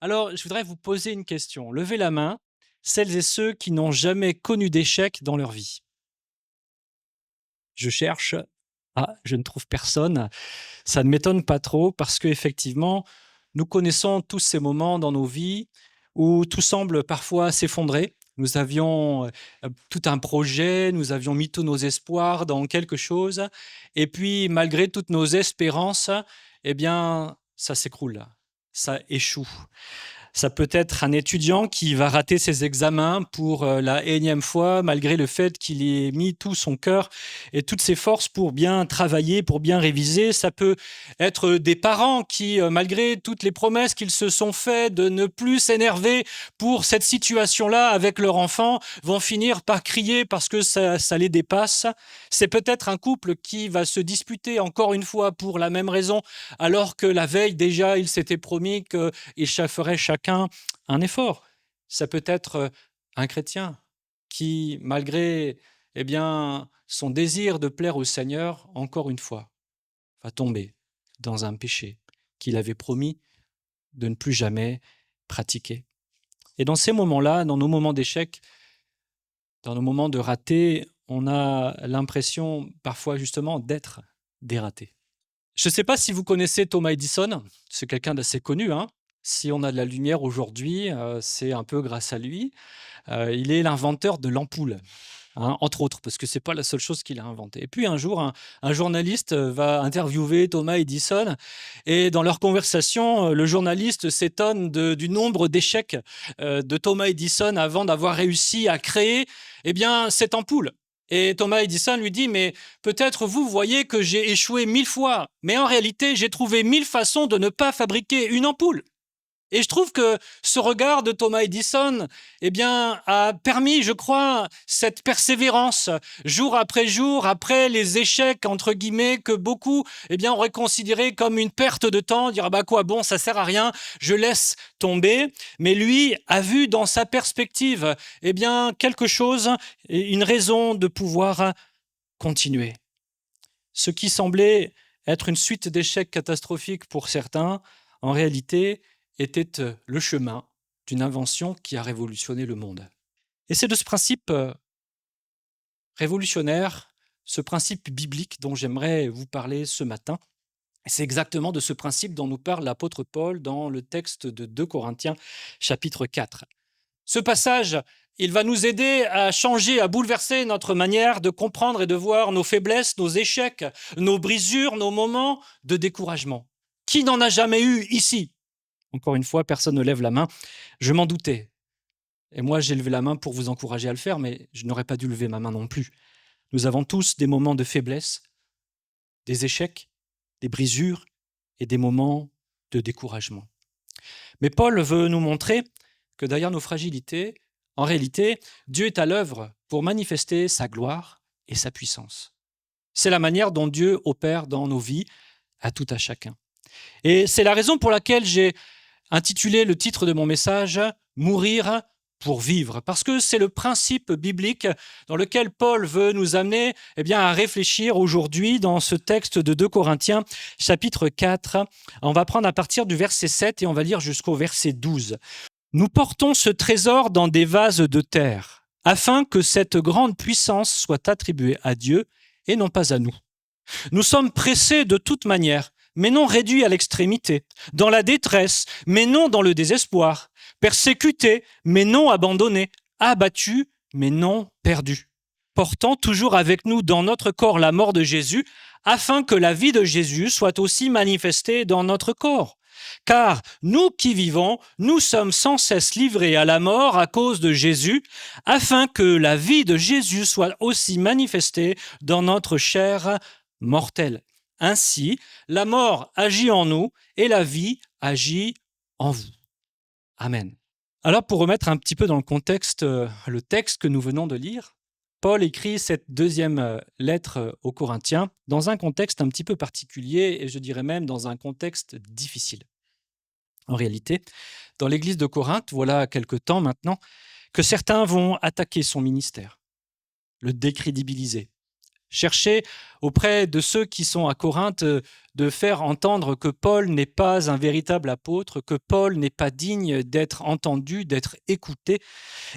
Alors, je voudrais vous poser une question. Levez la main, celles et ceux qui n'ont jamais connu d'échec dans leur vie. Je cherche. Ah, je ne trouve personne. Ça ne m'étonne pas trop parce qu'effectivement, nous connaissons tous ces moments dans nos vies où tout semble parfois s'effondrer. Nous avions tout un projet, nous avions mis tous nos espoirs dans quelque chose, et puis malgré toutes nos espérances, eh bien, ça s'écroule, ça échoue. Ça peut être un étudiant qui va rater ses examens pour la énième fois, malgré le fait qu'il y ait mis tout son cœur et toutes ses forces pour bien travailler, pour bien réviser. Ça peut être des parents qui, malgré toutes les promesses qu'ils se sont faites de ne plus s'énerver pour cette situation-là avec leur enfant, vont finir par crier parce que ça les dépasse. C'est peut-être un couple qui va se disputer encore une fois pour la même raison, alors que la veille déjà, il s'était promis qu'ils feraient chacun un effort. Ça peut être un chrétien qui, malgré son désir de plaire au Seigneur, encore une fois, va tomber dans un péché qu'il avait promis de ne plus jamais pratiquer. Et dans ces moments-là, dans nos moments d'échec, dans nos moments de raté, on a l'impression parfois justement d'être des ratés. Je ne sais pas si vous connaissez Thomas Edison, c'est quelqu'un d'assez connu, hein. Si on a de la lumière aujourd'hui, c'est un peu grâce à lui. Il est l'inventeur de l'ampoule, hein, entre autres, parce que c'est pas la seule chose qu'il a inventée. Et puis un jour, un journaliste va interviewer Thomas Edison, et dans leur conversation, le journaliste s'étonne du nombre d'échecs de Thomas Edison avant d'avoir réussi à créer cette ampoule. Et Thomas Edison lui dit, mais peut-être vous voyez que j'ai échoué 1000 fois, mais en réalité, j'ai trouvé 1000 façons de ne pas fabriquer une ampoule. Et je trouve que ce regard de Thomas Edison a permis, je crois, cette persévérance, jour après jour, après les échecs, entre guillemets, que beaucoup auraient considéré comme une perte de temps, dire « ah bah quoi, bon, ça sert à rien, je laisse tomber ». Mais lui a vu dans sa perspective quelque chose, une raison de pouvoir continuer. Ce qui semblait être une suite d'échecs catastrophiques pour certains, en réalité, était le chemin d'une invention qui a révolutionné le monde. Et c'est de ce principe révolutionnaire, ce principe biblique dont j'aimerais vous parler ce matin. Et c'est exactement de ce principe dont nous parle l'apôtre Paul dans le texte de 2 Corinthiens, chapitre 4. Ce passage, il va nous aider à changer, à bouleverser notre manière de comprendre et de voir nos faiblesses, nos échecs, nos brisures, nos moments de découragement. Qui n'en a jamais eu ici ? Encore une fois, personne ne lève la main. Je m'en doutais. Et moi, j'ai levé la main pour vous encourager à le faire, mais je n'aurais pas dû lever ma main non plus. Nous avons tous des moments de faiblesse, des échecs, des brisures et des moments de découragement. Mais Paul veut nous montrer que derrière nos fragilités, en réalité, Dieu est à l'œuvre pour manifester sa gloire et sa puissance. C'est la manière dont Dieu opère dans nos vies, à tout à chacun. Et c'est la raison pour laquelle j'ai intitulé le titre de mon message « Mourir pour vivre », parce que c'est le principe biblique dans lequel Paul veut nous amener à réfléchir aujourd'hui dans ce texte de 2 Corinthiens, chapitre 4. On va prendre à partir du verset 7 et on va lire jusqu'au verset 12. « Nous portons ce trésor dans des vases de terre, afin que cette grande puissance soit attribuée à Dieu et non pas à nous. Nous sommes pressés de toute manière, mais non réduits à l'extrémité, dans la détresse, mais non dans le désespoir, persécutés, mais non abandonnés, abattus, mais non perdus, portant toujours avec nous dans notre corps la mort de Jésus, afin que la vie de Jésus soit aussi manifestée dans notre corps. Car nous qui vivons, nous sommes sans cesse livrés à la mort à cause de Jésus, afin que la vie de Jésus soit aussi manifestée dans notre chair mortelle. Ainsi, la mort agit en nous et la vie agit en vous. Amen. Alors, pour remettre un petit peu dans le contexte le texte que nous venons de lire, Paul écrit cette deuxième lettre aux Corinthiens dans un contexte un petit peu particulier et je dirais même dans un contexte difficile. En réalité, dans l'église de Corinthe, voilà quelque temps maintenant, que certains vont attaquer son ministère, le décrédibiliser, chercher auprès de ceux qui sont à Corinthe de faire entendre que Paul n'est pas un véritable apôtre, que Paul n'est pas digne d'être entendu, d'être écouté.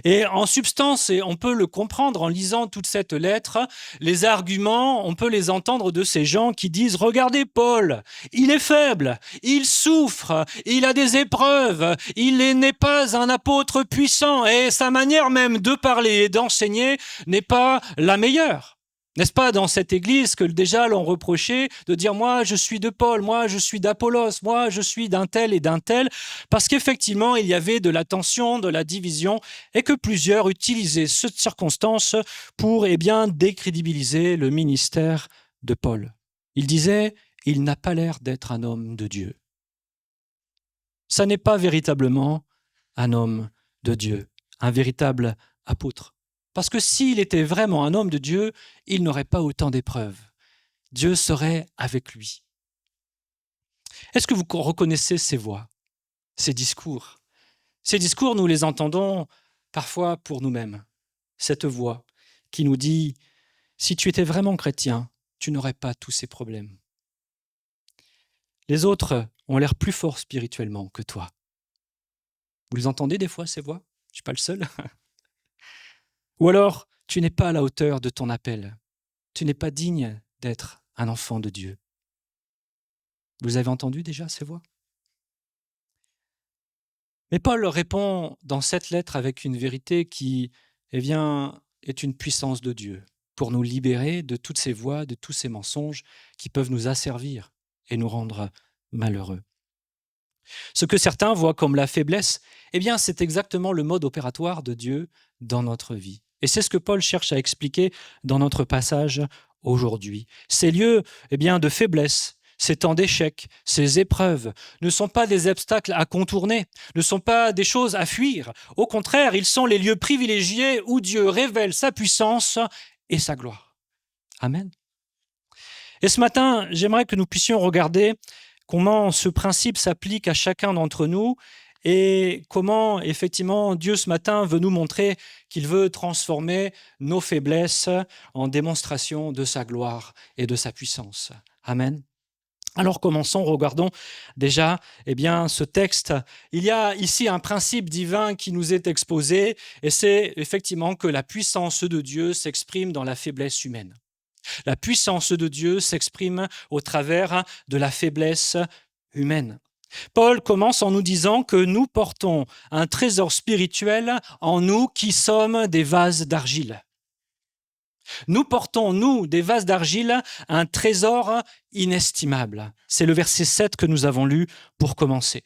Et en substance, et on peut le comprendre en lisant toute cette lettre, les arguments, on peut les entendre de ces gens qui disent « Regardez Paul, il est faible, il souffre, il a des épreuves, il n'est pas un apôtre puissant et sa manière même de parler et d'enseigner n'est pas la meilleure. » N'est-ce pas dans cette église que déjà l'on reprochait de dire « moi je suis de Paul, moi je suis d'Apollos, moi je suis d'un tel et d'un tel », parce qu'effectivement il y avait de la tension, de la division, et que plusieurs utilisaient cette circonstance pour décrédibiliser le ministère de Paul. Ils disaient « il n'a pas l'air d'être un homme de Dieu ». Ça n'est pas véritablement un homme de Dieu, un véritable apôtre. Parce que s'il était vraiment un homme de Dieu, il n'aurait pas autant d'épreuves. Dieu serait avec lui. Est-ce que vous reconnaissez ces voix, ces discours? Ces discours, nous les entendons parfois pour nous-mêmes. Cette voix qui nous dit « si tu étais vraiment chrétien, tu n'aurais pas tous ces problèmes. » Les autres ont l'air plus forts spirituellement que toi. Vous les entendez des fois, ces voix? Je ne suis pas le seul. Ou alors, tu n'es pas à la hauteur de ton appel. Tu n'es pas digne d'être un enfant de Dieu. Vous avez entendu déjà ces voix? Mais Paul répond dans cette lettre avec une vérité qui est une puissance de Dieu pour nous libérer de toutes ces voix, de tous ces mensonges qui peuvent nous asservir et nous rendre malheureux. Ce que certains voient comme la faiblesse, c'est exactement le mode opératoire de Dieu dans notre vie. Et c'est ce que Paul cherche à expliquer dans notre passage aujourd'hui. Ces lieux de faiblesse, ces temps d'échec, ces épreuves ne sont pas des obstacles à contourner, ne sont pas des choses à fuir. Au contraire, ils sont les lieux privilégiés où Dieu révèle sa puissance et sa gloire. Amen. Et ce matin, j'aimerais que nous puissions regarder comment ce principe s'applique à chacun d'entre nous et comment, effectivement, Dieu, ce matin, veut nous montrer qu'il veut transformer nos faiblesses en démonstration de sa gloire et de sa puissance. Amen. Alors commençons, regardons déjà ce texte. Il y a ici un principe divin qui nous est exposé et c'est effectivement que la puissance de Dieu s'exprime dans la faiblesse humaine. La puissance de Dieu s'exprime au travers de la faiblesse humaine. Paul commence en nous disant que nous portons un trésor spirituel en nous qui sommes des vases d'argile. Nous portons, nous, des vases d'argile, un trésor inestimable. C'est le verset 7 que nous avons lu pour commencer.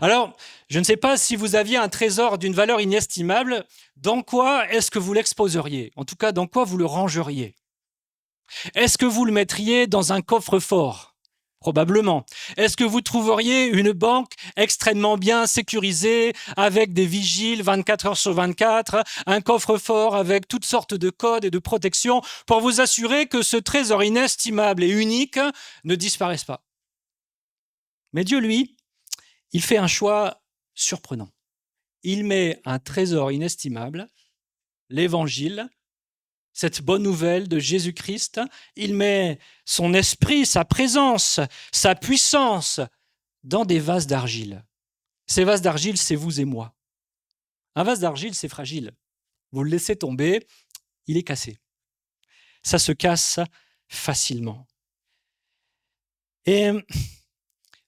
Alors, je ne sais pas si vous aviez un trésor d'une valeur inestimable, dans quoi est-ce que vous l'exposeriez? En tout cas, dans quoi vous le rangeriez? Est-ce que vous le mettriez dans un coffre-fort? Probablement. Est-ce que vous trouveriez une banque extrêmement bien sécurisée, avec des vigiles 24 heures sur 24, un coffre-fort avec toutes sortes de codes et de protections pour vous assurer que ce trésor inestimable et unique ne disparaisse pas? Mais Dieu, lui, il fait un choix surprenant. Il met un trésor inestimable, l'Évangile, cette bonne nouvelle de Jésus-Christ, il met son esprit, sa présence, sa puissance dans des vases d'argile. Ces vases d'argile, c'est vous et moi. Un vase d'argile, c'est fragile. Vous le laissez tomber, il est cassé. Ça se casse facilement. Et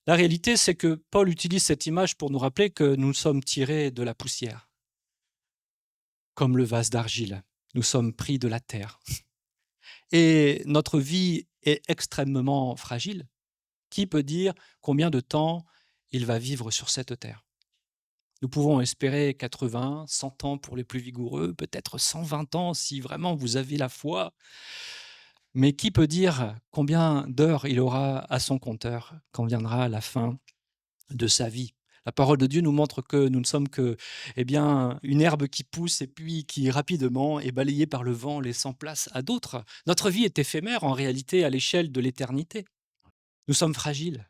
la réalité, c'est que Paul utilise cette image pour nous rappeler que nous sommes tirés de la poussière, comme le vase d'argile. Nous sommes pris de la terre. Et notre vie est extrêmement fragile. Qui peut dire combien de temps il va vivre sur cette terre? Nous pouvons espérer 80, 100 ans pour les plus vigoureux, peut-être 120 ans si vraiment vous avez la foi. Mais qui peut dire combien d'heures il aura à son compteur quand viendra la fin de sa vie? La parole de Dieu nous montre que nous ne sommes que une herbe qui pousse et puis qui rapidement est balayée par le vent, laissant place à d'autres. Notre vie est éphémère en réalité à l'échelle de l'éternité. Nous sommes fragiles.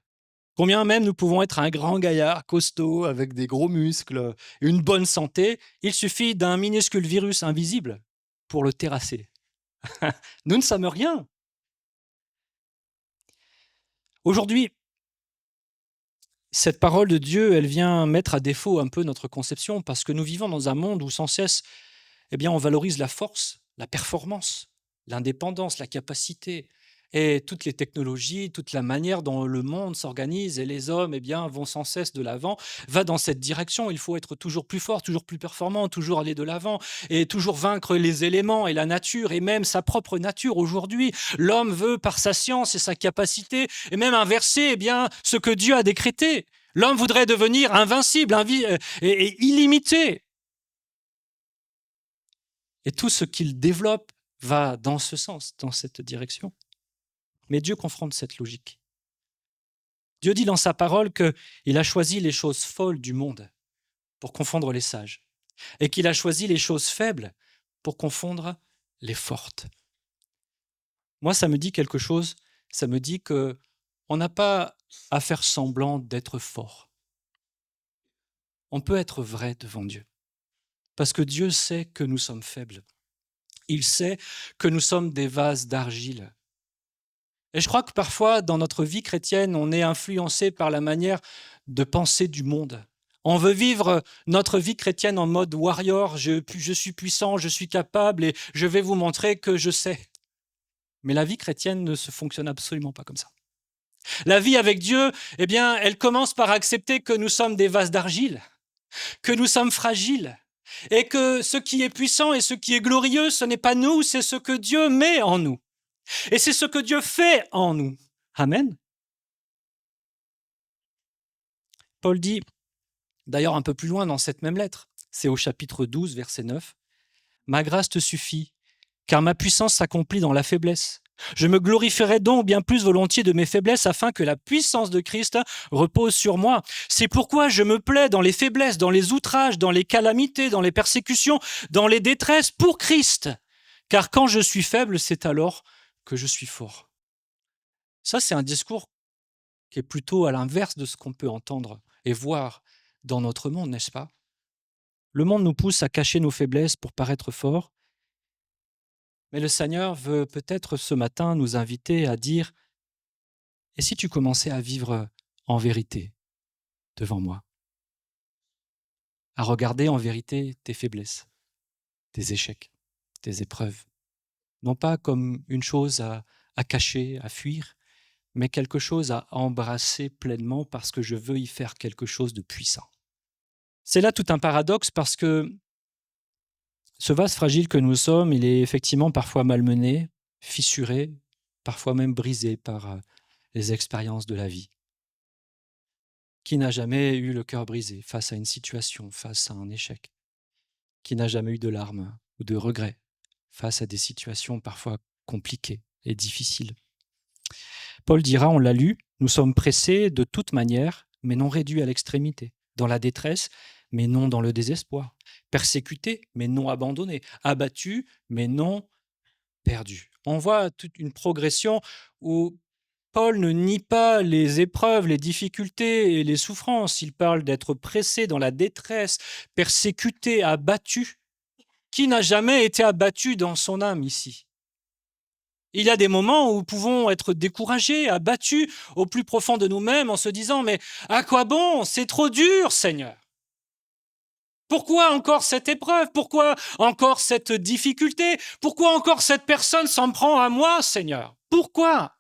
Combien même nous pouvons être un grand gaillard, costaud, avec des gros muscles, une bonne santé, il suffit d'un minuscule virus invisible pour le terrasser. Nous ne sommes rien. Aujourd'hui, cette parole de Dieu, elle vient mettre à défaut un peu notre conception parce que nous vivons dans un monde où sans cesse, on valorise la force, la performance, l'indépendance, la capacité et toutes les technologies, toute la manière dont le monde s'organise et les hommes, vont sans cesse de l'avant, va dans cette direction. Il faut être toujours plus fort, toujours plus performant, toujours aller de l'avant et toujours vaincre les éléments et la nature et même sa propre nature. Aujourd'hui, l'homme veut par sa science et sa capacité et même inverser, ce que Dieu a décrété. L'homme voudrait devenir invincible et illimité. Et tout ce qu'il développe va dans ce sens, dans cette direction. Mais Dieu confronte cette logique. Dieu dit dans sa parole qu'il a choisi les choses folles du monde pour confondre les sages et qu'il a choisi les choses faibles pour confondre les fortes. Moi, ça me dit quelque chose, ça me dit qu'on n'a pas à faire semblant d'être fort. On peut être vrai devant Dieu parce que Dieu sait que nous sommes faibles. Il sait que nous sommes des vases d'argile. Et je crois que parfois, dans notre vie chrétienne, on est influencé par la manière de penser du monde. On veut vivre notre vie chrétienne en mode warrior, je suis puissant, je suis capable et je vais vous montrer que je sais. Mais la vie chrétienne ne se fonctionne absolument pas comme ça. La vie avec Dieu, elle commence par accepter que nous sommes des vases d'argile, que nous sommes fragiles et que ce qui est puissant et ce qui est glorieux, ce n'est pas nous, c'est ce que Dieu met en nous. Et c'est ce que Dieu fait en nous. Amen. Paul dit, d'ailleurs un peu plus loin dans cette même lettre, c'est au chapitre 12, verset 9, « Ma grâce te suffit, car ma puissance s'accomplit dans la faiblesse. Je me glorifierai donc bien plus volontiers de mes faiblesses afin que la puissance de Christ repose sur moi. C'est pourquoi je me plais dans les faiblesses, dans les outrages, dans les calamités, dans les persécutions, dans les détresses pour Christ. Car quand je suis faible, c'est alors que je suis fort. » Ça, c'est un discours qui est plutôt à l'inverse de ce qu'on peut entendre et voir dans notre monde, n'est-ce pas? Le monde nous pousse à cacher nos faiblesses pour paraître forts, mais le Seigneur veut peut-être ce matin nous inviter à dire « Et si tu commençais à vivre en vérité devant moi? À regarder en vérité tes faiblesses, tes échecs, tes épreuves, non pas comme une chose à cacher, à fuir, mais quelque chose à embrasser pleinement parce que je veux y faire quelque chose de puissant. » C'est là tout un paradoxe parce que ce vase fragile que nous sommes, il est effectivement parfois malmené, fissuré, parfois même brisé par les expériences de la vie. Qui n'a jamais eu le cœur brisé face à une situation, face à un échec? Qui n'a jamais eu de larmes ou de regrets face à des situations parfois compliquées et difficiles? Paul dira, on l'a lu, nous sommes pressés de toute manière, mais non réduits à l'extrémité, dans la détresse, mais non dans le désespoir, persécutés, mais non abandonnés, abattus, mais non perdus. On voit toute une progression où Paul ne nie pas les épreuves, les difficultés et les souffrances. Il parle d'être pressé dans la détresse, persécuté, abattu. Qui n'a jamais été abattu dans son âme ici? Il y a des moments où nous pouvons être découragés, abattus au plus profond de nous-mêmes en se disant « Mais à quoi bon? C'est trop dur, Seigneur. Pourquoi encore cette épreuve? Pourquoi encore cette difficulté? Pourquoi encore cette personne s'en prend à moi, Seigneur? Pourquoi ?»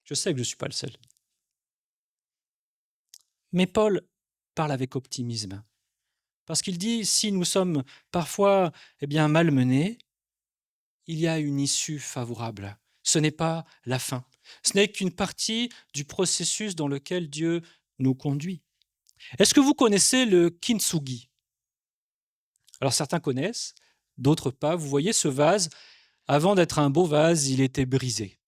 Je sais que je ne suis pas le seul. Mais Paul parle avec optimisme. Parce qu'il dit, si nous sommes parfois malmenés, il y a une issue favorable. Ce n'est pas la fin. Ce n'est qu'une partie du processus dans lequel Dieu nous conduit. Est-ce que vous connaissez le kintsugi? Alors certains connaissent, d'autres pas. Vous voyez ce vase, avant d'être un beau vase, il était brisé.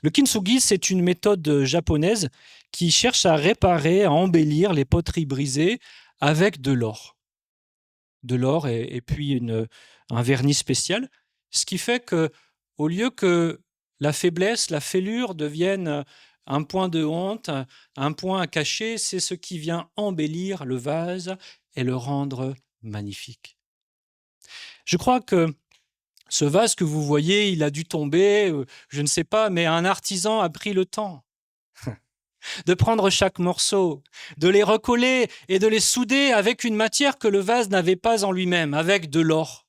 Le kintsugi, c'est une méthode japonaise qui cherche à réparer, à embellir les poteries brisées avec de l'or. De l'or et puis un vernis spécial, ce qui fait que, au lieu que la faiblesse, la fêlure devienne un point de honte, un point à cacher, c'est ce qui vient embellir le vase et le rendre magnifique. Je crois que ce vase que vous voyez, il a dû tomber, je ne sais pas, mais un artisan a pris le temps de prendre chaque morceau, de les recoller et de les souder avec une matière que le vase n'avait pas en lui-même, avec de l'or.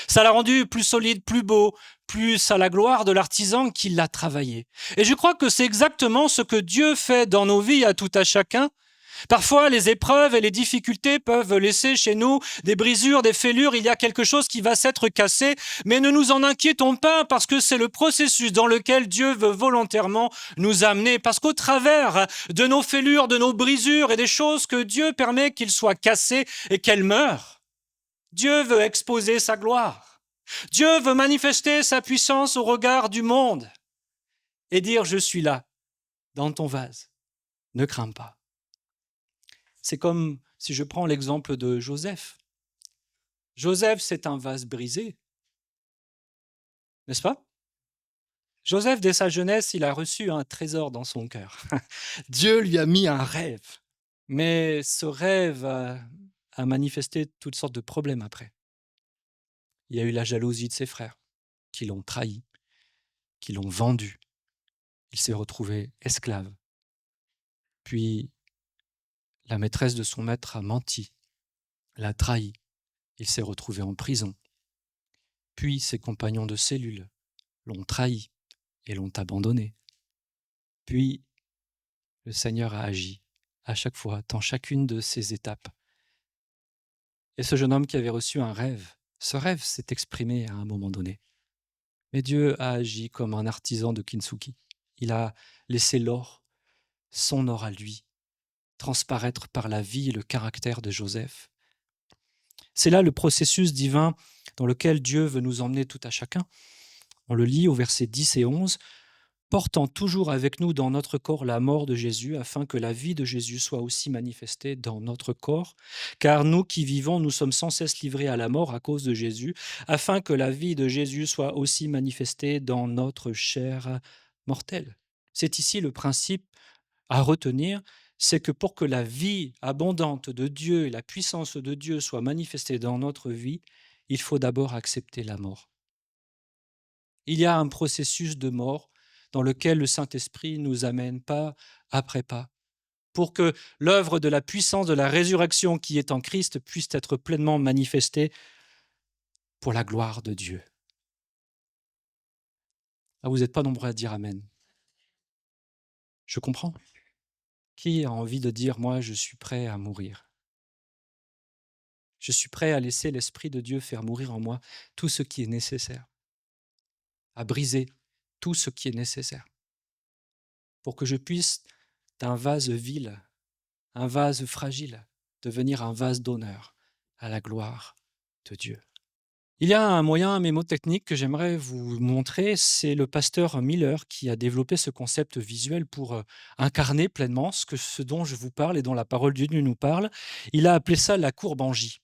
Ça l'a rendu plus solide, plus beau, plus à la gloire de l'artisan qui l'a travaillé. Et je crois que c'est exactement ce que Dieu fait dans nos vies à tout à chacun. Parfois, les épreuves et les difficultés peuvent laisser chez nous des brisures, des fêlures, il y a quelque chose qui va s'être cassé, mais ne nous en inquiétons pas parce que c'est le processus dans lequel Dieu veut volontairement nous amener, parce qu'au travers de nos fêlures, de nos brisures et des choses que Dieu permet qu'ils soient cassés et qu'elles meurent, Dieu veut exposer sa gloire. Dieu veut manifester sa puissance au regard du monde et dire « Je suis là, dans ton vase, ne crains pas ». C'est comme si je prends l'exemple de Joseph. Joseph, c'est un vase brisé, n'est-ce pas? Joseph, dès sa jeunesse, il a reçu un trésor dans son cœur. Dieu lui a mis un rêve, mais ce rêve a manifesté toutes sortes de problèmes après. Il y a eu la jalousie de ses frères, qui l'ont trahi, qui l'ont vendu. Il s'est retrouvé esclave. Puis, la maîtresse de son maître a menti, l'a trahi. Il s'est retrouvé en prison. Puis, ses compagnons de cellule l'ont trahi et l'ont abandonné. Puis, le Seigneur a agi à chaque fois, dans chacune de ces étapes. Et ce jeune homme qui avait reçu un rêve, ce rêve s'est exprimé à un moment donné. Mais Dieu a agi comme un artisan de kintsugi. Il a laissé l'or, son or à lui, transparaître par la vie et le caractère de Joseph. C'est là le processus divin dans lequel Dieu veut nous emmener tout à chacun. On le lit au verset 10 et 11. Portant toujours avec nous dans notre corps la mort de Jésus, afin que la vie de Jésus soit aussi manifestée dans notre corps. Car nous qui vivons, nous sommes sans cesse livrés à la mort à cause de Jésus, afin que la vie de Jésus soit aussi manifestée dans notre chair mortelle. C'est ici le principe à retenir, c'est que pour que la vie abondante de Dieu et la puissance de Dieu soient manifestées dans notre vie, il faut d'abord accepter la mort. Il y a un processus de mort dans lequel le Saint-Esprit nous amène pas après pas, pour que l'œuvre de la puissance de la résurrection qui est en Christ puisse être pleinement manifestée pour la gloire de Dieu. Ah, vous n'êtes pas nombreux à dire Amen. Je comprends. Qui a envie de dire, moi, je suis prêt à mourir? Je suis prêt à laisser l'Esprit de Dieu faire mourir en moi tout ce qui est nécessaire, à briser tout ce qui est nécessaire, pour que je puisse, d'un vase vil, un vase fragile, devenir un vase d'honneur à la gloire de Dieu. Il y a un moyen mémotechnique que j'aimerais vous montrer, c'est le pasteur Miller qui a développé ce concept visuel pour incarner pleinement ce dont je vous parle et dont la parole de Dieu nous parle. Il a appelé ça la courbe en J.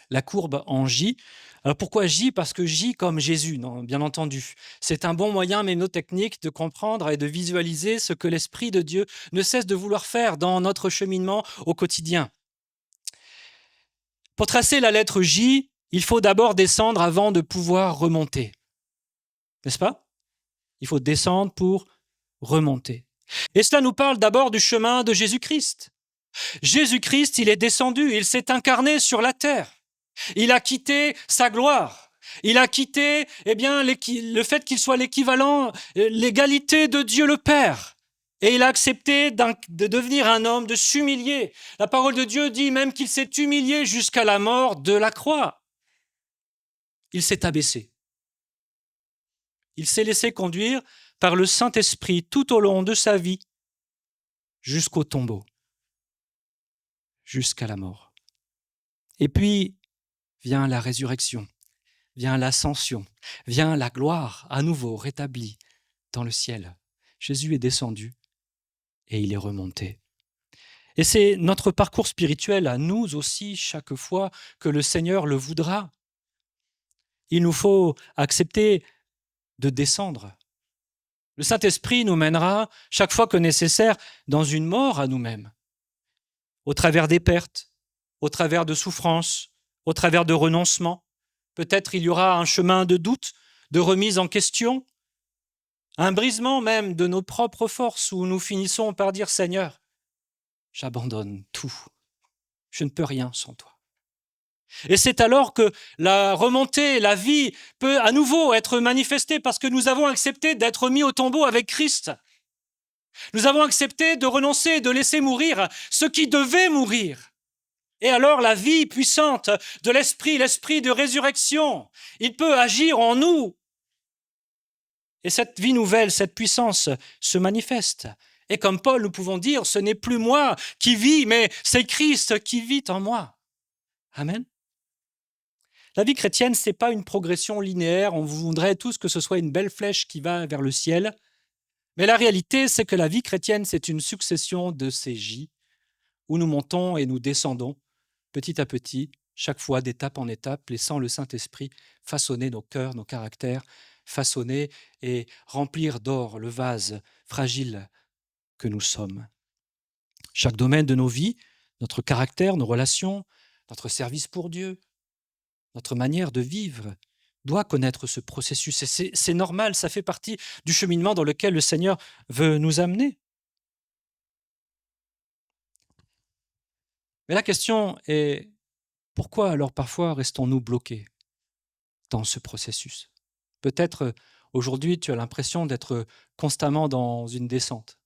La courbe en J. Alors pourquoi J? Parce que J comme Jésus, non, bien entendu. C'est un bon moyen mémotechnique de comprendre et de visualiser ce que l'Esprit de Dieu ne cesse de vouloir faire dans notre cheminement au quotidien. Pour tracer la lettre J, il faut d'abord descendre avant de pouvoir remonter. N'est-ce pas? Il faut descendre pour remonter. Et cela nous parle d'abord du chemin de Jésus-Christ. Jésus-Christ, il est descendu, il s'est incarné sur la terre. Il a quitté sa gloire. Il a quitté le fait qu'il soit l'équivalent, l'égalité de Dieu le Père. Et il a accepté de devenir un homme, de s'humilier. La parole de Dieu dit même qu'il s'est humilié jusqu'à la mort de la croix. Il s'est abaissé. Il s'est laissé conduire par le Saint-Esprit tout au long de sa vie, jusqu'au tombeau, jusqu'à la mort. Et puis vient la résurrection, vient l'ascension, vient la gloire à nouveau rétablie dans le ciel. Jésus est descendu et il est remonté. Et c'est notre parcours spirituel à nous aussi, chaque fois que le Seigneur le voudra. Il nous faut accepter de descendre, Le Saint-Esprit nous mènera, chaque fois que nécessaire, dans une mort à nous-mêmes, au travers des pertes, au travers de souffrances, au travers de renoncements. Peut-être il y aura un chemin de doute, de remise en question, un brisement même de nos propres forces où nous finissons par dire « Seigneur, j'abandonne tout, je ne peux rien sans toi ». Et c'est alors que la remontée, la vie peut à nouveau être manifestée parce que nous avons accepté d'être mis au tombeau avec Christ. Nous avons accepté de renoncer, de laisser mourir ce qui devait mourir. Et alors la vie puissante de l'Esprit, l'Esprit de résurrection, il peut agir en nous. Et cette vie nouvelle, cette puissance se manifeste. Et comme Paul, nous pouvons dire, ce n'est plus moi qui vis, mais c'est Christ qui vit en moi. Amen. La vie chrétienne, ce n'est pas une progression linéaire. On voudrait tous que ce soit une belle flèche qui va vers le ciel. Mais la réalité, c'est que la vie chrétienne, c'est une succession de CJ où nous montons et nous descendons petit à petit, chaque fois d'étape en étape, laissant le Saint-Esprit façonner nos cœurs, nos caractères, façonner et remplir d'or le vase fragile que nous sommes. Chaque domaine de nos vies, notre caractère, nos relations, notre service pour Dieu, notre manière de vivre doit connaître ce processus. Et c'est normal, ça fait partie du cheminement dans lequel le Seigneur veut nous amener. Mais la question est, pourquoi alors parfois restons-nous bloqués dans ce processus? Peut-être aujourd'hui tu as l'impression d'être constamment dans une descente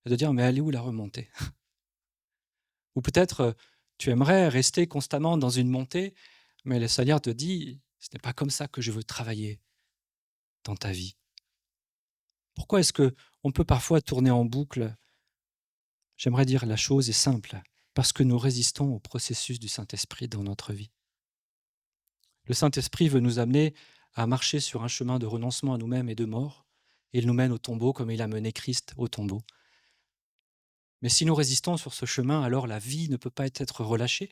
et de dire mais elle est où la remontée? Ou peut-être tu aimerais rester constamment dans une montée, mais le Seigneur te dit ce n'est pas comme ça que je veux travailler dans ta vie. Pourquoi est-ce qu'on peut parfois tourner en boucle? J'aimerais dire la chose est simple, parce que nous résistons au processus du Saint-Esprit dans notre vie. Le Saint-Esprit veut nous amener à marcher sur un chemin de renoncement à nous-mêmes et de mort. Et il nous mène au tombeau comme il a mené Christ au tombeau. Mais si nous résistons sur ce chemin, alors la vie ne peut pas être relâchée.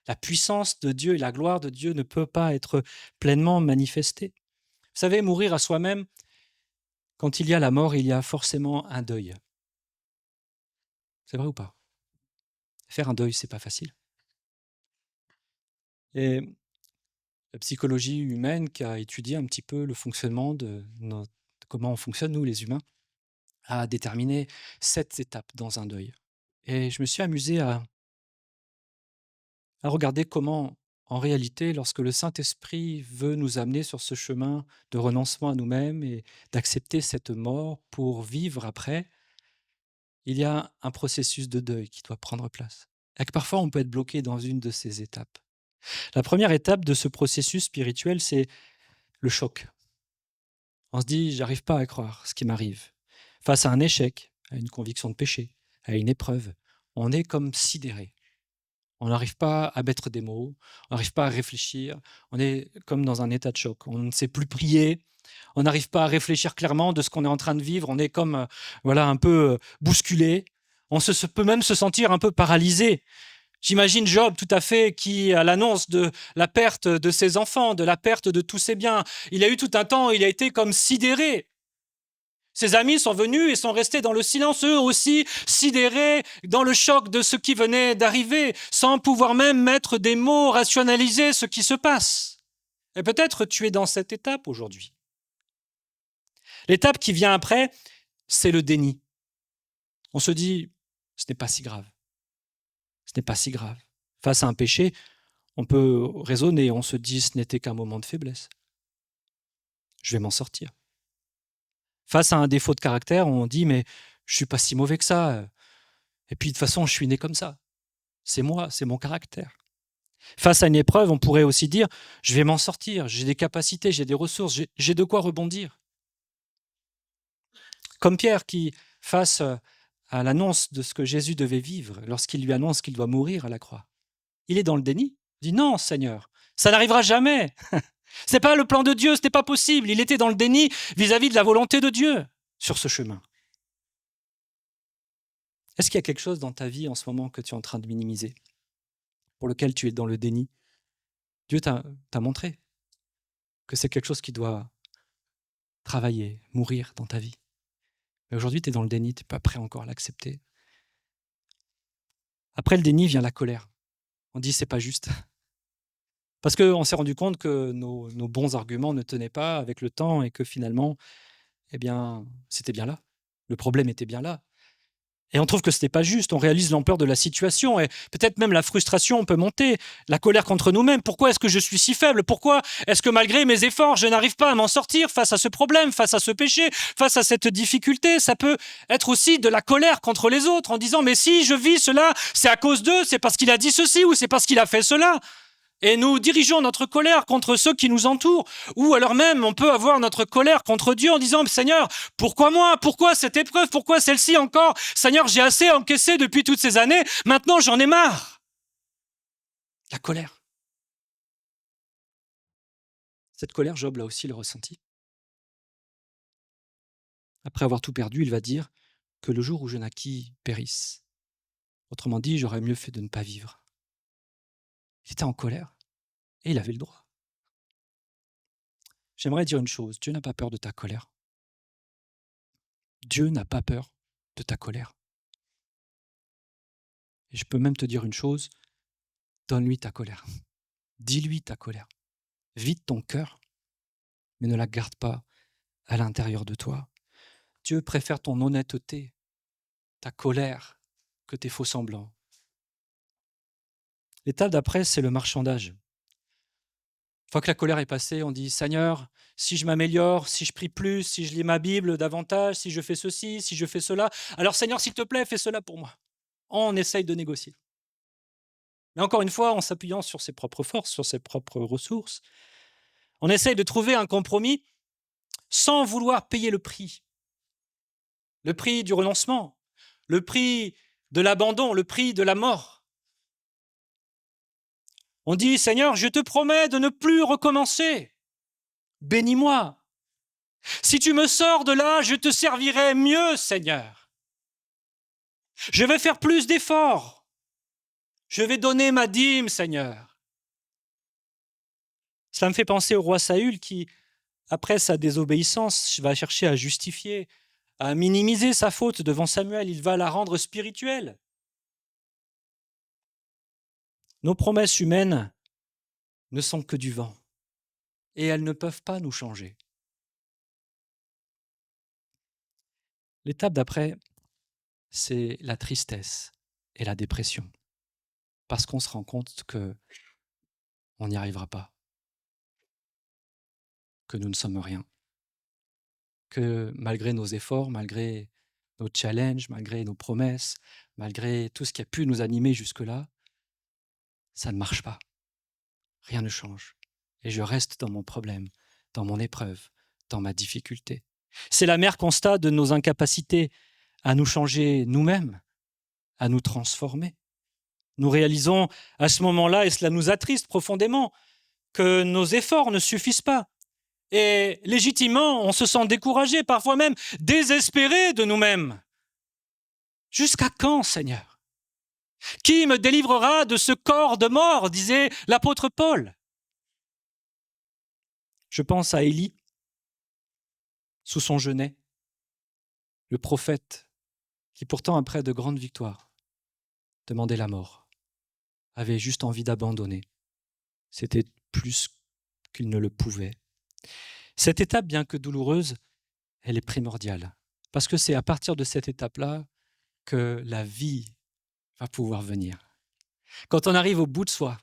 La puissance de Dieu et la gloire de Dieu ne peut pas être pleinement manifestée. Vous savez, mourir à soi-même, quand il y a la mort, il y a forcément un deuil. C'est vrai ou pas? Faire un deuil, c'est pas facile. Et la psychologie humaine qui a étudié un petit peu le fonctionnement comment on fonctionne, nous, les humains, a déterminé 7 étapes dans un deuil. Et je me suis amusé à regarder comment, en réalité, lorsque le Saint-Esprit veut nous amener sur ce chemin de renoncement à nous-mêmes et d'accepter cette mort pour vivre après, il y a un processus de deuil qui doit prendre place. Et que parfois, on peut être bloqué dans une de ces étapes. La première étape de ce processus spirituel, c'est le choc. On se dit, j'arrive pas à croire ce qui m'arrive. Face à un échec, à une conviction de péché, à une épreuve, on est comme sidéré. On n'arrive pas à mettre des mots, on n'arrive pas à réfléchir, on est comme dans un état de choc. On ne sait plus prier, on n'arrive pas à réfléchir clairement de ce qu'on est en train de vivre, on est comme voilà, un peu bousculé. On peut même se sentir un peu paralysé. J'imagine Job tout à fait qui, à l'annonce de la perte de ses enfants, de la perte de tous ses biens, il a eu tout un temps, il a été comme sidéré. Ses amis sont venus et sont restés dans le silence, eux aussi sidérés dans le choc de ce qui venait d'arriver, sans pouvoir même mettre des mots, rationaliser ce qui se passe. Et peut-être tu es dans cette étape aujourd'hui. L'étape qui vient après, c'est le déni. On se dit, ce n'est pas si grave. Ce n'est pas si grave. Face à un péché, on peut raisonner, on se dit, ce n'était qu'un moment de faiblesse. Je vais m'en sortir. Face à un défaut de caractère, on dit, mais je ne suis pas si mauvais que ça. Et puis de toute façon, je suis né comme ça. C'est moi, c'est mon caractère. Face à une épreuve, on pourrait aussi dire, je vais m'en sortir, j'ai des capacités, j'ai des ressources, j'ai de quoi rebondir. Comme Pierre qui, face à l'annonce de ce que Jésus devait vivre, lorsqu'il lui annonce qu'il doit mourir à la croix, il est dans le déni. Il dit, non Seigneur, ça n'arrivera jamais. Ce n'est pas le plan de Dieu, ce n'est pas possible. Il était dans le déni vis-à-vis de la volonté de Dieu sur ce chemin. Est-ce qu'il y a quelque chose dans ta vie en ce moment que tu es en train de minimiser, pour lequel tu es dans le déni? Dieu t'a montré que c'est quelque chose qui doit travailler, mourir dans ta vie. Mais aujourd'hui, tu es dans le déni, tu n'es pas prêt encore à l'accepter. Après le déni vient la colère. On dit c'est pas juste. Parce qu'on s'est rendu compte que nos bons arguments ne tenaient pas avec le temps et que finalement, eh bien, c'était bien là. Le problème était bien là. Et on trouve que ce n'était pas juste, on réalise l'ampleur de la situation et peut-être même la frustration peut monter, la colère contre nous-mêmes. Pourquoi est-ce que je suis si faible? Pourquoi est-ce que malgré mes efforts, je n'arrive pas à m'en sortir face à ce problème, face à ce péché, face à cette difficulté? Ça peut être aussi de la colère contre les autres en disant « mais si je vis cela, c'est à cause d'eux, c'est parce qu'il a dit ceci ou c'est parce qu'il a fait cela ». Et nous dirigeons notre colère contre ceux qui nous entourent. Ou alors même, on peut avoir notre colère contre Dieu en disant « Seigneur, pourquoi moi? Pourquoi cette épreuve? Pourquoi celle-ci encore? Seigneur, j'ai assez encaissé depuis toutes ces années. Maintenant, j'en ai marre. » La colère. Cette colère, Job l'a aussi le ressenti. Après avoir tout perdu, il va dire que le jour où je naquis périsse. Autrement dit, j'aurais mieux fait de ne pas vivre. Il était en colère et il avait le droit. J'aimerais dire une chose, Dieu n'a pas peur de ta colère. Dieu n'a pas peur de ta colère. Et je peux même te dire une chose, donne-lui ta colère. Dis-lui ta colère. Vide ton cœur, mais ne la garde pas à l'intérieur de toi. Dieu préfère ton honnêteté, ta colère, que tes faux semblants. L'étape d'après, c'est le marchandage. Une fois que la colère est passée, on dit « Seigneur, si je m'améliore, si je prie plus, si je lis ma Bible davantage, si je fais ceci, si je fais cela, alors Seigneur, s'il te plaît, fais cela pour moi. » On essaye de négocier. Mais encore une fois, en s'appuyant sur ses propres forces, sur ses propres ressources, on essaye de trouver un compromis sans vouloir payer le prix du renoncement, le prix de l'abandon, le prix de la mort. On dit « Seigneur, je te promets de ne plus recommencer. Bénis-moi. Si tu me sors de là, je te servirai mieux, Seigneur. Je vais faire plus d'efforts. Je vais donner ma dîme, Seigneur. » Cela me fait penser au roi Saül qui, après sa désobéissance, va chercher à justifier, à minimiser sa faute devant Samuel. Il va la rendre spirituelle. Nos promesses humaines ne sont que du vent et elles ne peuvent pas nous changer. L'étape d'après, c'est la tristesse et la dépression. Parce qu'on se rend compte qu'on n'y arrivera pas, que nous ne sommes rien, que malgré nos efforts, malgré nos challenges, malgré nos promesses, malgré tout ce qui a pu nous animer jusque-là, ça ne marche pas. Rien ne change. Et je reste dans mon problème, dans mon épreuve, dans ma difficulté. C'est l'amer constat de nos incapacités à nous changer nous-mêmes, à nous transformer. Nous réalisons à ce moment-là, et cela nous attriste profondément, que nos efforts ne suffisent pas. Et légitimement, on se sent découragé, parfois même désespéré de nous-mêmes. Jusqu'à quand, Seigneur? Qui me délivrera de ce corps de mort, disait l'apôtre Paul. Je pense à Élie, sous son genêt, le prophète qui pourtant, après de grandes victoires, demandait la mort, avait juste envie d'abandonner. C'était plus qu'il ne le pouvait. Cette étape, bien que douloureuse, elle est primordiale, parce que c'est à partir de cette étape-là que la vie va pouvoir venir. Quand on arrive au bout de soi,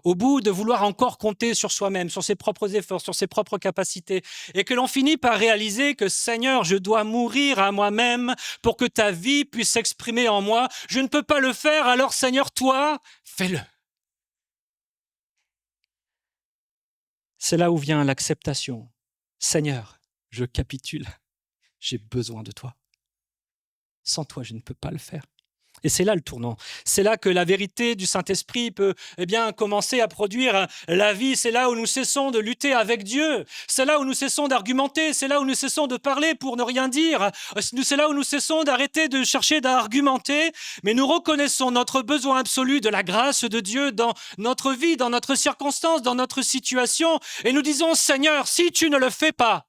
au bout de vouloir encore compter sur soi-même, sur ses propres efforts, sur ses propres capacités, et que l'on finit par réaliser que Seigneur, je dois mourir à moi-même pour que ta vie puisse s'exprimer en moi. Je ne peux pas le faire, alors Seigneur, toi, fais-le. C'est là où vient l'acceptation. Seigneur, je capitule, j'ai besoin de toi. Sans toi, je ne peux pas le faire. Et c'est là le tournant. C'est là que la vérité du Saint-Esprit peut commencer à produire la vie. C'est là où nous cessons de lutter avec Dieu. C'est là où nous cessons d'argumenter. C'est là où nous cessons de parler pour ne rien dire. C'est là où nous cessons d'arrêter de chercher d'argumenter. Mais nous reconnaissons notre besoin absolu de la grâce de Dieu dans notre vie, dans notre circonstance, dans notre situation. Et nous disons, Seigneur, si tu ne le fais pas,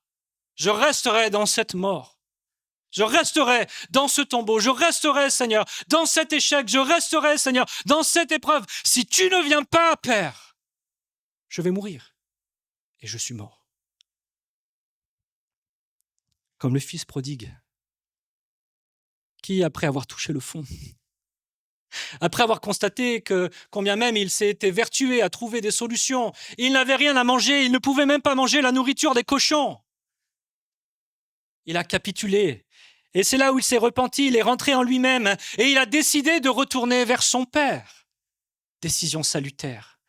Je resterai dans cette mort. Je resterai dans ce tombeau. Je resterai, Seigneur, dans cet échec. Je resterai, Seigneur, dans cette épreuve. Si tu ne viens pas, Père, je vais mourir. Et je suis mort. Comme le fils prodigue, qui, après avoir touché le fond, après avoir constaté que, combien même il s'était vertué à trouver des solutions, il n'avait rien à manger, il ne pouvait même pas manger la nourriture des cochons. Il a capitulé. Et c'est là où il s'est repenti, il est rentré en lui-même et il a décidé de retourner vers son Père. Décision salutaire.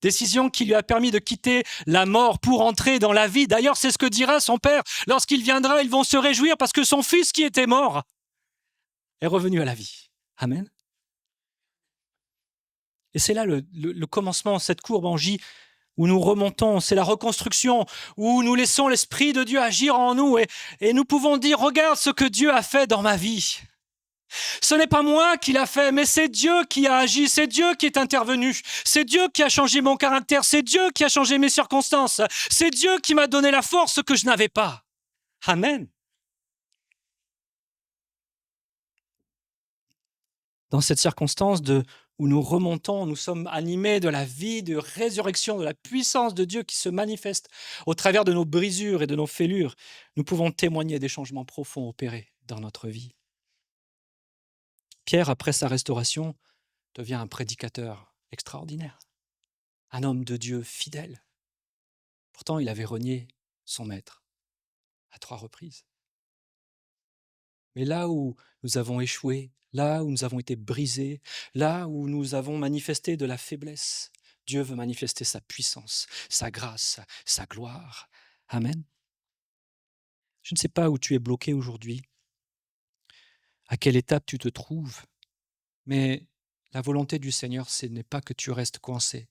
Décision qui lui a permis de quitter la mort pour entrer dans la vie. D'ailleurs, c'est ce que dira son Père. Lorsqu'il viendra, ils vont se réjouir parce que son fils qui était mort est revenu à la vie. Amen. Et c'est là le commencement, cette courbe en J, où nous remontons, c'est la reconstruction, où nous laissons l'Esprit de Dieu agir en nous et nous pouvons dire, regarde ce que Dieu a fait dans ma vie. Ce n'est pas moi qui l'a fait, mais c'est Dieu qui a agi, c'est Dieu qui est intervenu, c'est Dieu qui a changé mon caractère, c'est Dieu qui a changé mes circonstances, c'est Dieu qui m'a donné la force que je n'avais pas. Amen. Dans cette circonstance où nous remontons, nous sommes animés de la vie, de résurrection, de la puissance de Dieu qui se manifeste au travers de nos brisures et de nos fêlures, nous pouvons témoigner des changements profonds opérés dans notre vie. Pierre, après sa restauration, devient un prédicateur extraordinaire, un homme de Dieu fidèle. Pourtant, il avait renié son maître à 3 reprises. Mais là où nous avons échoué, là où nous avons été brisés, là où nous avons manifesté de la faiblesse, Dieu veut manifester sa puissance, sa grâce, sa gloire. Amen. Je ne sais pas où tu es bloqué aujourd'hui, à quelle étape tu te trouves, mais la volonté du Seigneur, ce n'est pas que tu restes coincé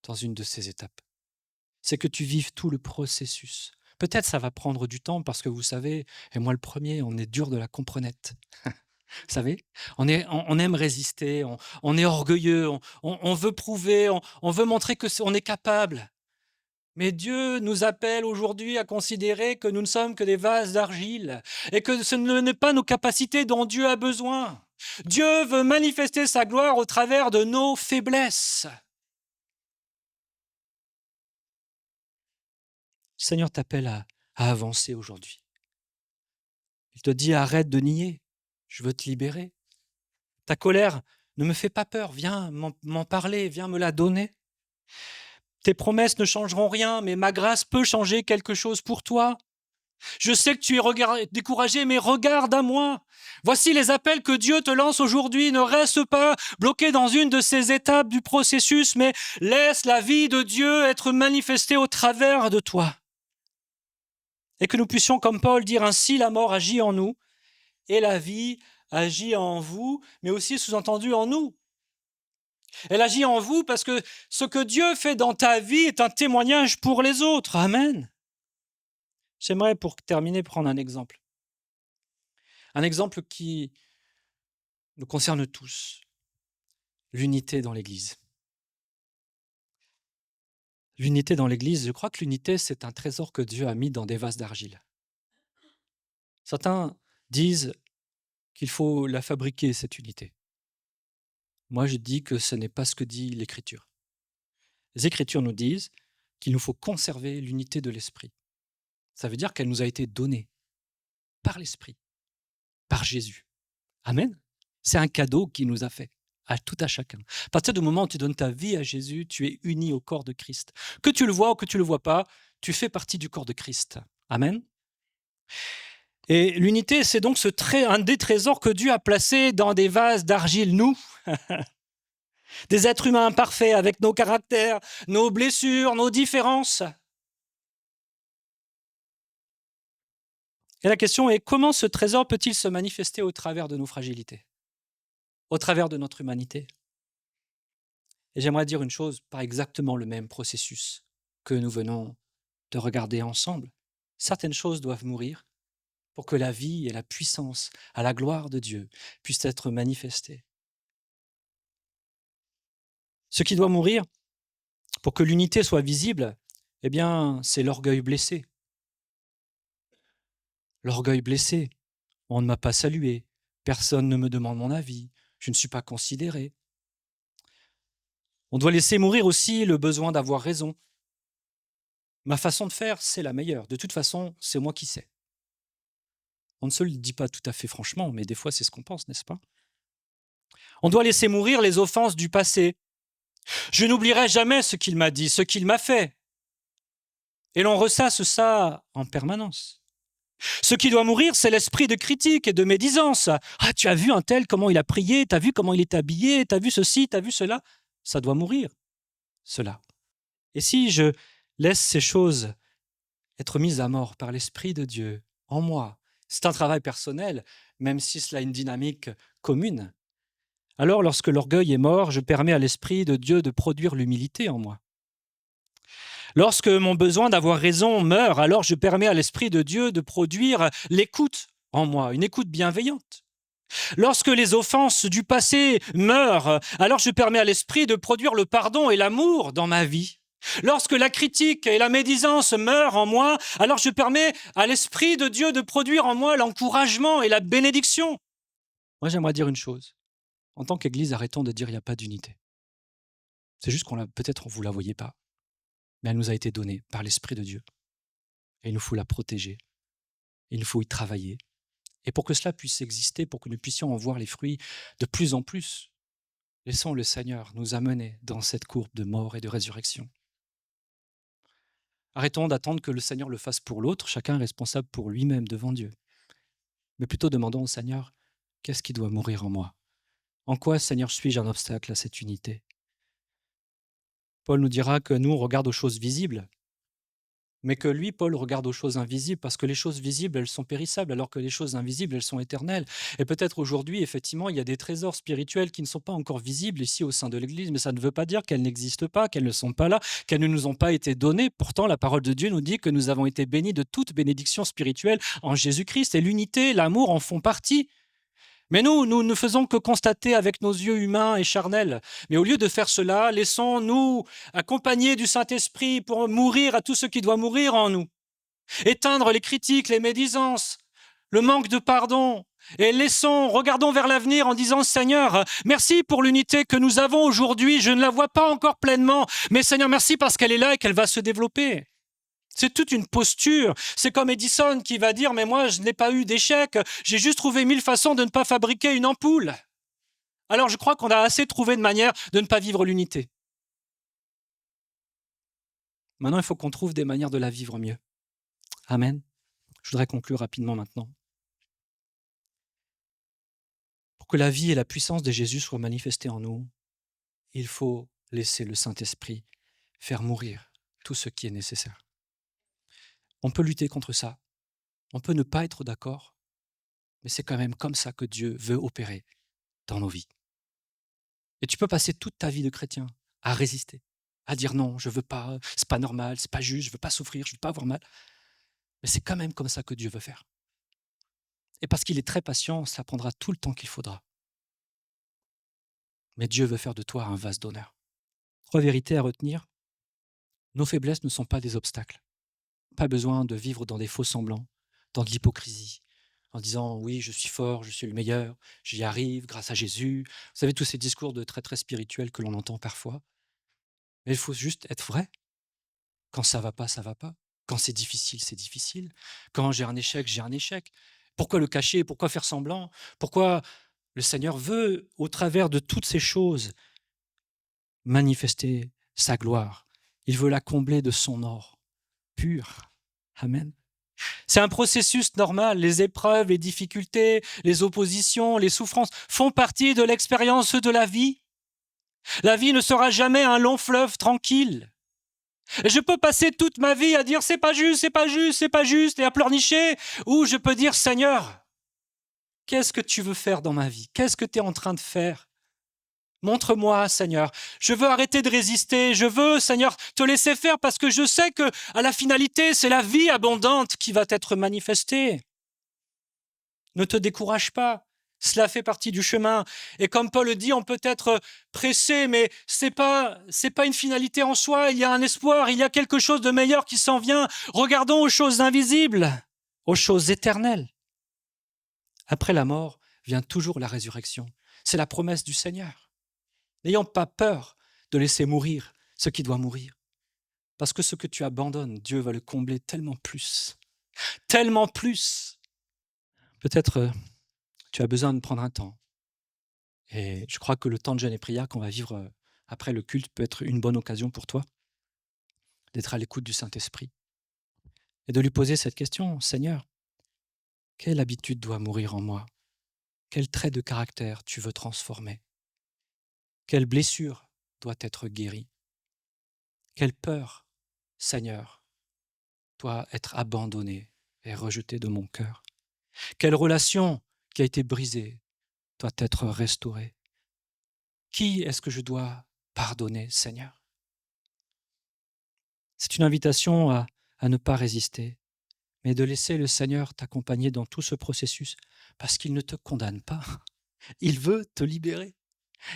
dans une de ces étapes. C'est que tu vives tout le processus. Peut-être ça va prendre du temps parce que vous savez, et moi le premier, on est dur de la comprenette. Vous savez, on aime résister, on est orgueilleux, on veut prouver, on veut montrer qu'on est capable. Mais Dieu nous appelle aujourd'hui à considérer que nous ne sommes que des vases d'argile et que ce n'est pas nos capacités dont Dieu a besoin. Dieu veut manifester sa gloire au travers de nos faiblesses. Le Seigneur t'appelle à avancer aujourd'hui. Il te dit arrête de nier, je veux te libérer. Ta colère ne me fait pas peur, viens m'en parler, viens me la donner. Tes promesses ne changeront rien, mais ma grâce peut changer quelque chose pour toi. Je sais que tu es découragé, mais regarde à moi. Voici les appels que Dieu te lance aujourd'hui. Ne reste pas bloqué dans une de ces étapes du processus, mais laisse la vie de Dieu être manifestée au travers de toi. Et que nous puissions, comme Paul, dire ainsi, la mort agit en nous et la vie agit en vous, mais aussi sous-entendu en nous. Elle agit en vous parce que ce que Dieu fait dans ta vie est un témoignage pour les autres. Amen. J'aimerais, pour terminer, prendre un exemple. Un exemple qui nous concerne tous. L'unité dans l'Église. L'unité dans l'Église, je crois que l'unité, c'est un trésor que Dieu a mis dans des vases d'argile. Certains disent qu'il faut la fabriquer, cette unité. Moi, je dis que ce n'est pas ce que dit l'Écriture. Les Écritures nous disent qu'il nous faut conserver l'unité de l'Esprit. Ça veut dire qu'elle nous a été donnée par l'Esprit, par Jésus. Amen. C'est un cadeau qu'il nous a fait à tout à chacun. À partir du moment où tu donnes ta vie à Jésus, tu es uni au corps de Christ. Que tu le vois ou que tu ne le vois pas, tu fais partie du corps de Christ. Amen. Et l'unité, c'est donc un des trésors que Dieu a placé dans des vases d'argile, nous. Des êtres humains imparfaits avec nos caractères, nos blessures, nos différences. Et la question est, comment ce trésor peut-il se manifester au travers de nos fragilités, au travers de notre humanité? Et j'aimerais dire une chose, par exactement le même processus que nous venons de regarder ensemble. Certaines choses doivent mourir pour que la vie et la puissance à la gloire de Dieu puissent être manifestées. Ce qui doit mourir pour que l'unité soit visible, eh bien, c'est l'orgueil blessé. l'orgueil blessé. On ne m'a pas salué, personne ne me demande mon avis, je ne suis pas considéré. On doit laisser mourir aussi le besoin d'avoir raison. Ma façon de faire, c'est la meilleure. De toute façon, c'est moi qui sais. On ne se le dit pas tout à fait franchement, mais des fois, c'est ce qu'on pense, n'est-ce pas? On doit laisser mourir les offenses du passé. Je n'oublierai jamais ce qu'il m'a dit, ce qu'il m'a fait. Et l'on ressasse ça en permanence. Ce qui doit mourir, c'est l'esprit de critique et de médisance. Ah, tu as vu un tel, comment il a prié, tu as vu comment il est habillé, tu as vu ceci, tu as vu cela. Ça doit mourir, cela. Et si je laisse ces choses être mises à mort par l'Esprit de Dieu en moi, c'est un travail personnel, même si cela a une dynamique commune. Alors, lorsque l'orgueil est mort, je permets à l'Esprit de Dieu de produire l'humilité en moi. Lorsque mon besoin d'avoir raison meurt, alors je permets à l'Esprit de Dieu de produire l'écoute en moi, une écoute bienveillante. Lorsque les offenses du passé meurent, alors je permets à l'Esprit de produire le pardon et l'amour dans ma vie. Lorsque la critique et la médisance meurent en moi, alors je permets à l'Esprit de Dieu de produire en moi l'encouragement et la bénédiction. Moi, j'aimerais dire une chose. En tant qu'Église, arrêtons de dire qu'il n'y a pas d'unité. C'est juste peut-être vous ne la voyez pas, mais elle nous a été donnée par l'Esprit de Dieu. Et il nous faut la protéger. Il nous faut y travailler. Et pour que cela puisse exister, pour que nous puissions en voir les fruits de plus en plus, laissons le Seigneur nous amener dans cette courbe de mort et de résurrection. Arrêtons d'attendre que le Seigneur le fasse pour l'autre, chacun est responsable pour lui-même devant Dieu. Mais plutôt demandons au Seigneur, qu'est-ce qui doit mourir en moi? En quoi, Seigneur, suis-je un obstacle à cette unité? Paul nous dira que nous, on regarde aux choses visibles, mais que lui, Paul, regarde aux choses invisibles, parce que les choses visibles, elles sont périssables, alors que les choses invisibles, elles sont éternelles. Et peut-être aujourd'hui, effectivement, il y a des trésors spirituels qui ne sont pas encore visibles ici au sein de l'Église, mais ça ne veut pas dire qu'elles n'existent pas, qu'elles ne sont pas là, qu'elles ne nous ont pas été données. Pourtant, la parole de Dieu nous dit que nous avons été bénis de toute bénédiction spirituelle en Jésus-Christ, et l'unité, l'amour en font partie. Mais nous ne faisons que constater avec nos yeux humains et charnels. Mais au lieu de faire cela, laissons-nous accompagner du Saint-Esprit pour mourir à tout ce qui doit mourir en nous. Éteindre les critiques, les médisances, le manque de pardon. Et regardons vers l'avenir en disant, Seigneur, merci pour l'unité que nous avons aujourd'hui. Je ne la vois pas encore pleinement, mais Seigneur, merci parce qu'elle est là et qu'elle va se développer. C'est toute une posture. C'est comme Edison qui va dire « Mais moi, je n'ai pas eu d'échec, j'ai juste trouvé 1000 façons de ne pas fabriquer une ampoule. » Alors, je crois qu'on a assez trouvé de manière de ne pas vivre l'unité. Maintenant, il faut qu'on trouve des manières de la vivre mieux. Amen. Je voudrais conclure rapidement maintenant. Pour que la vie et la puissance de Jésus soient manifestées en nous, il faut laisser le Saint-Esprit faire mourir tout ce qui est nécessaire. On peut lutter contre ça. On peut ne pas être d'accord, mais c'est quand même comme ça que Dieu veut opérer dans nos vies. Et tu peux passer toute ta vie de chrétien à résister, à dire non, je veux pas, c'est pas normal, c'est pas juste, je veux pas souffrir, je veux pas avoir mal. Mais c'est quand même comme ça que Dieu veut faire. Et parce qu'il est très patient, ça prendra tout le temps qu'il faudra. Mais Dieu veut faire de toi un vase d'honneur. 3 vérités à retenir. Nos faiblesses ne sont pas des obstacles. Pas besoin de vivre dans des faux semblants, dans de l'hypocrisie, en disant oui, je suis fort, je suis le meilleur, j'y arrive grâce à Jésus. Vous savez, tous ces discours de très très spirituels que l'on entend parfois. Mais il faut juste être vrai. Quand ça va pas, ça va pas. Quand c'est difficile, c'est difficile. Quand j'ai un échec, j'ai un échec. Pourquoi le cacher? Pourquoi faire semblant? Pourquoi le Seigneur veut, au travers de toutes ces choses, manifester sa gloire? Il veut la combler de son or pur. Amen. C'est un processus normal. Les épreuves, les difficultés, les oppositions, les souffrances font partie de l'expérience de la vie. La vie ne sera jamais un long fleuve tranquille. Et je peux passer toute ma vie à dire c'est pas juste, c'est pas juste, c'est pas juste, et à pleurnicher, ou je peux dire Seigneur, qu'est-ce que tu veux faire dans ma vie? Qu'est-ce que tu es en train de faire? Montre-moi, Seigneur. Je veux arrêter de résister. Je veux, Seigneur, te laisser faire parce que je sais que à la finalité, c'est la vie abondante qui va être manifestée. Ne te décourage pas. Cela fait partie du chemin. Et comme Paul le dit, on peut être pressé, mais c'est pas une finalité en soi. Il y a un espoir, il y a quelque chose de meilleur qui s'en vient. Regardons aux choses invisibles. aux choses éternelles. Après la mort vient toujours la résurrection. C'est la promesse du Seigneur. N'ayons pas peur de laisser mourir ce qui doit mourir. Parce que ce que tu abandonnes, Dieu va le combler tellement plus. Tellement plus. Peut-être tu as besoin de prendre un temps. Et je crois que le temps de jeûne et prière qu'on va vivre après le culte peut être une bonne occasion pour toi d'être à l'écoute du Saint-Esprit et de lui poser cette question. Seigneur, quelle habitude doit mourir en moi? Quel trait de caractère tu veux transformer? Quelle blessure doit être guérie? Quelle peur, Seigneur, doit être abandonnée et rejetée de mon cœur? Quelle relation qui a été brisée doit être restaurée? Qui est-ce que je dois pardonner, Seigneur? C'est une invitation à ne pas résister, mais de laisser le Seigneur t'accompagner dans tout ce processus, parce qu'il ne te condamne pas. Il veut te libérer.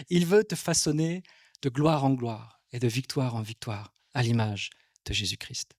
Il veut te façonner de gloire en gloire et de victoire en victoire, à l'image de Jésus-Christ.